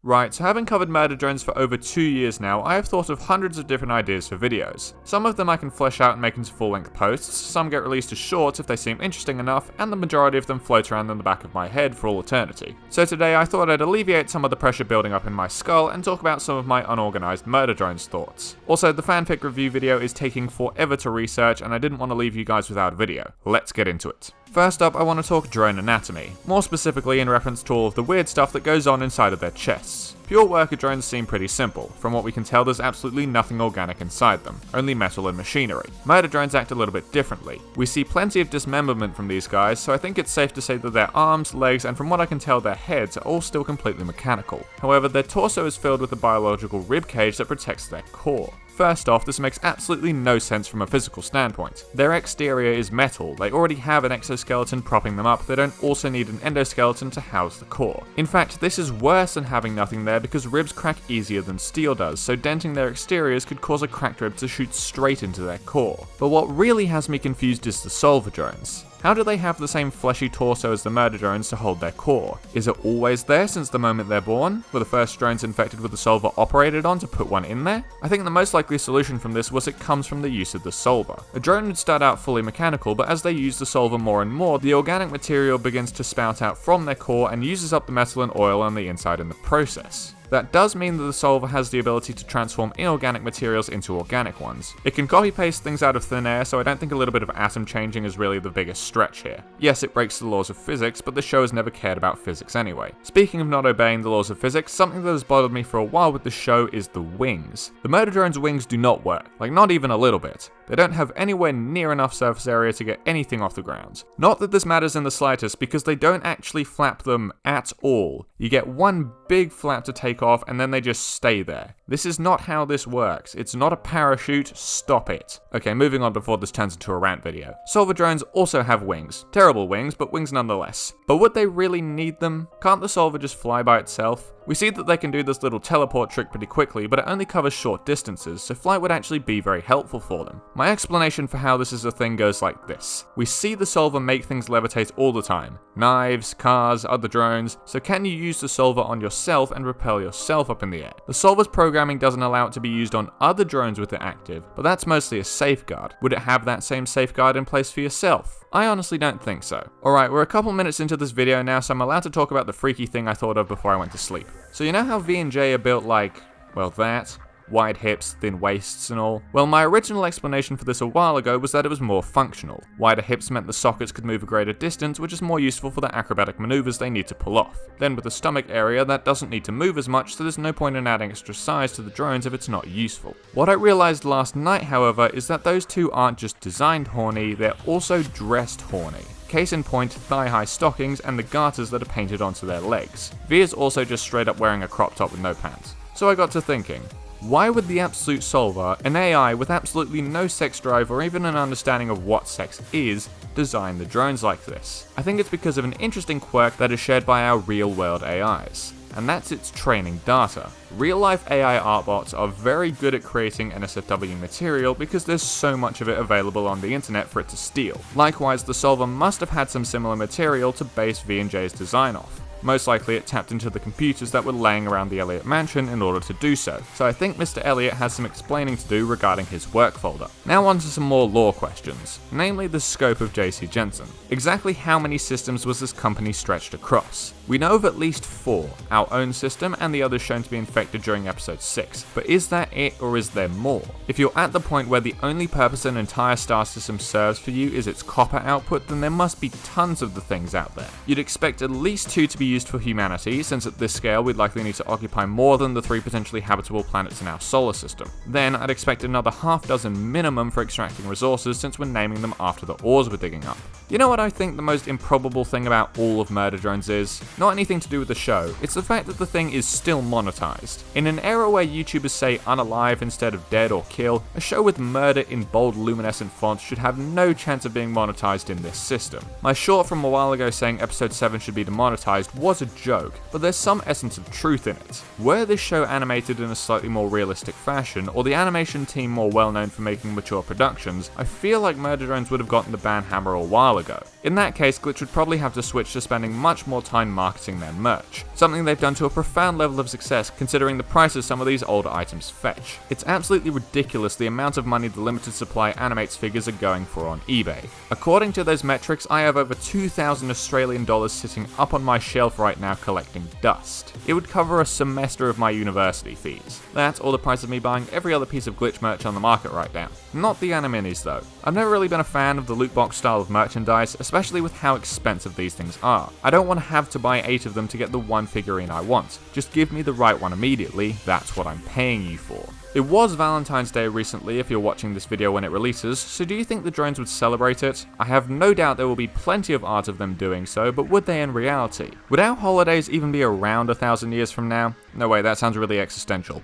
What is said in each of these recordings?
Right, so having covered murder drones for over 2 years now, I have thought of hundreds of different ideas for videos. Some of them I can flesh out and make into full-length posts, some get released as shorts if they seem interesting enough, and the majority of them float around in the back of my head for all eternity. So today I thought I'd alleviate some of the pressure building up in my skull and talk about some of my unorganized murder drones thoughts. Also, the fanfic review video is taking forever to research and I didn't want to leave you guys without a video. Let's get into it. First up, I want to talk drone anatomy, more specifically in reference to all of the weird stuff that goes on inside of their chests. Pure worker drones seem pretty simple. From what we can tell, there's absolutely nothing organic inside them, only metal and machinery. Murder drones act a little bit differently. We see plenty of dismemberment from these guys, so I think it's safe to say that their arms, legs, and from what I can tell their heads are all still completely mechanical. However, their torso is filled with a biological rib cage that protects their core. First off, this makes absolutely no sense from a physical standpoint. Their exterior is metal, they already have an exoskeleton propping them up, they don't also need an endoskeleton to house the core. In fact, this is worse than having nothing there because ribs crack easier than steel does, so denting their exteriors could cause a cracked rib to shoot straight into their core. But what really has me confused is the solver drones. How do they have the same fleshy torso as the murder drones to hold their core? Is it always there since the moment they're born? Were the first drones infected with the solver operated on to put one in there? I think the most likely solution from this was it comes from the use of the solver. A drone would start out fully mechanical, but as they use the solver more and more, the organic material begins to spout out from their core and uses up the metal and oil on the inside in the process. That does mean that the solver has the ability to transform inorganic materials into organic ones. It can copy-paste things out of thin air, so I don't think a little bit of atom changing is really the biggest stretch here. Yes, it breaks the laws of physics, but the show has never cared about physics anyway. Speaking of not obeying the laws of physics, something that has bothered me for a while with the show is the wings. The murder drone's wings do not work, like not even a little bit. They don't have anywhere near enough surface area to get anything off the ground. Not that this matters in the slightest, because they don't actually flap them at all. You get one big flap to take off and then they just stay there. This is not how this works. It's not a parachute, stop it. Okay, moving on before this turns into a rant video. Solver drones also have wings. Terrible wings, but wings nonetheless. But would they really need them? Can't the solver just fly by itself? We see that they can do this little teleport trick pretty quickly, but it only covers short distances, so flight would actually be very helpful for them. My explanation for how this is a thing goes like this. We see the solver make things levitate all the time. Knives, cars, other drones, so can you use the solver on yourself and propel yourself up in the air? The solver's programming doesn't allow it to be used on other drones with it active, but that's mostly a safeguard. Would it have that same safeguard in place for yourself? I honestly don't think so. Alright, we're a couple minutes into this video now, so I'm allowed to talk about the freaky thing I thought of before I went to sleep. So you know how V&J are built like, well, that? Wide hips, thin waists and all? Well, my original explanation for this a while ago was that it was more functional. Wider hips meant the sockets could move a greater distance, which is more useful for the acrobatic maneuvers they need to pull off. Then with the stomach area, that doesn't need to move as much, so there's no point in adding extra size to the drones if it's not useful. What I realized last night, however, is that those two aren't just designed horny, they're also dressed horny. Case in point, thigh-high stockings and the garters that are painted onto their legs. V is also just straight up wearing a crop top with no pants. So I got to thinking, why would the absolute solver, an AI with absolutely no sex drive or even an understanding of what sex is, design the drones like this? I think it's because of an interesting quirk that is shared by our real-world AIs, and that's its training data. Real-life AI art bots are very good at creating NSFW material because there's so much of it available on the internet for it to steal. Likewise, the solver must have had some similar material to base V&J's design off. Most likely it tapped into the computers that were laying around the Elliot mansion in order to do so I think Mr. Elliot has some explaining to do regarding his work folder. Now on to some more lore questions, namely the scope of JC Jensen. Exactly how many systems was this company stretched across? We know of at least 4, our own system and the others shown to be infected during episode 6, but is that it or is there more? If you're at the point where the only purpose an entire star system serves for you is its copper output, then there must be tons of the things out there. You'd expect at least 2 to be used for humanity, since at this scale we'd likely need to occupy more than the 3 potentially habitable planets in our solar system. Then I'd expect another half dozen minimum for extracting resources, since we're naming them after the ores we're digging up. You know what I think the most improbable thing about all of murder drones is? Not anything to do with the show, it's the fact that the thing is still monetized. In an era where YouTubers say unalive instead of dead or kill, a show with murder in bold luminescent fonts should have no chance of being monetized in this system. My short from a while ago saying episode 7 should be demonetized was a joke, but there's some essence of truth in it. Were this show animated in a slightly more realistic fashion, or the animation team more well known for making mature productions, I feel like Murder Drones would have gotten the banhammer a while ago. In that case, Glitch would probably have to switch to spending much more time marketing their merch, something they've done to a profound level of success considering the prices some of these older items fetch. It's absolutely ridiculous the amount of money the limited supply Animates figures are going for on eBay. According to those metrics, I have over 2,000 Australian dollars sitting up on my shelf right now collecting dust. It would cover a semester of my university fees. That's all the price of me buying every other piece of Glitch merch on the market right now. Not the Animini's though. I've never really been a fan of the loot box style of merchandise, especially with how expensive these things are. I don't want to have to buy 8 of them to get the one figurine I want. Just give me the right one immediately, that's what I'm paying you for. It was Valentine's Day recently if you're watching this video when it releases, so do you think the drones would celebrate it? I have no doubt there will be plenty of art of them doing so, but would they in reality? Would our holidays even be around 1,000 years from now? No way, that sounds really existential.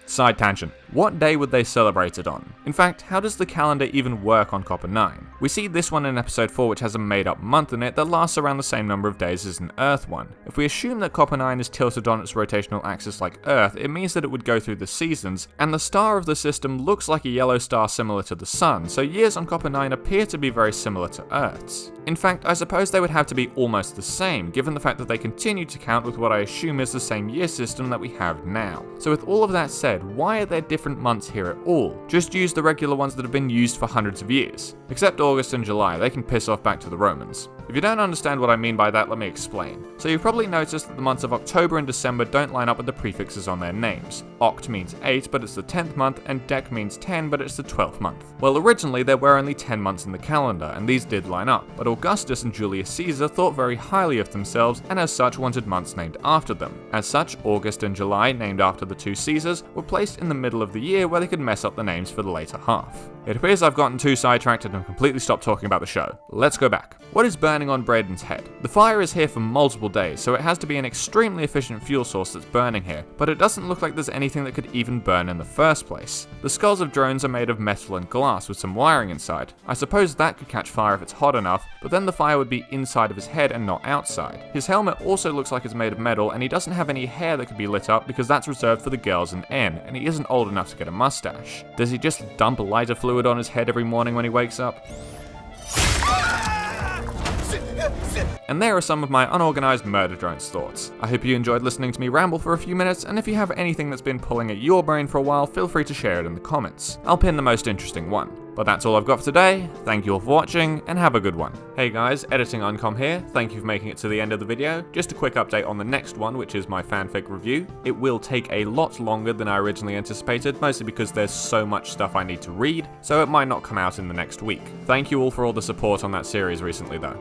Side tangent. What day would they celebrate it on? In fact, how does the calendar even work on Copper 9? We see this one in episode 4 which has a made up month in it that lasts around the same number of days as an Earth one. If we assume that Copper 9 is tilted on its rotational axis like Earth, it means that it would go through the seasons, and the star of the system looks like a yellow star similar to the Sun, so years on Copper 9 appear to be very similar to Earth's. In fact, I suppose they would have to be almost the same, given the fact that they continue to count with what I assume is the same year system that we have now. So with all of that said, why are there different months here at all? Just use the regular ones that have been used for hundreds of years. Except August and July, they can piss off back to the Romans. If you don't understand what I mean by that, let me explain. So you've probably noticed that the months of October and December don't line up with the prefixes on their names. Oct means 8, but it's the 10th month, and Dec means 10, but it's the 12th month. Well, originally there were only 10 months in the calendar, and these did line up, but Augustus and Julius Caesar thought very highly of themselves, and as such wanted months named after them. As such, August and July, named after the two Caesars, were placed in the middle of the year where they could mess up the names for the later half. It appears I've gotten too sidetracked and completely stopped talking about the show. Let's go back. What is burning on Braden's head? The fire is here for multiple days, so it has to be an extremely efficient fuel source that's burning here, but it doesn't look like there's anything that could even burn in the first place. The skulls of drones are made of metal and glass with some wiring inside. I suppose that could catch fire if it's hot enough, but then the fire would be inside of his head and not outside. His helmet also looks like it's made of metal, and he doesn't have any hair that could be lit up because that's reserved for the girls in N, and he isn't old enough to get a mustache. Does he just dump lighter fluid on his head every morning when he wakes up? And there are some of my unorganized Murder Drones thoughts. I hope you enjoyed listening to me ramble for a few minutes, and if you have anything that's been pulling at your brain for a while, feel free to share it in the comments. I'll pin the most interesting one. But that's all I've got for today. Thank you all for watching, and have a good one. Hey guys, Editing Uncom here. Thank you for making it to the end of the video. Just a quick update on the next one, which is my fanfic review. It will take a lot longer than I originally anticipated, mostly because there's so much stuff I need to read, so it might not come out in the next week. Thank you all for all the support on that series recently though.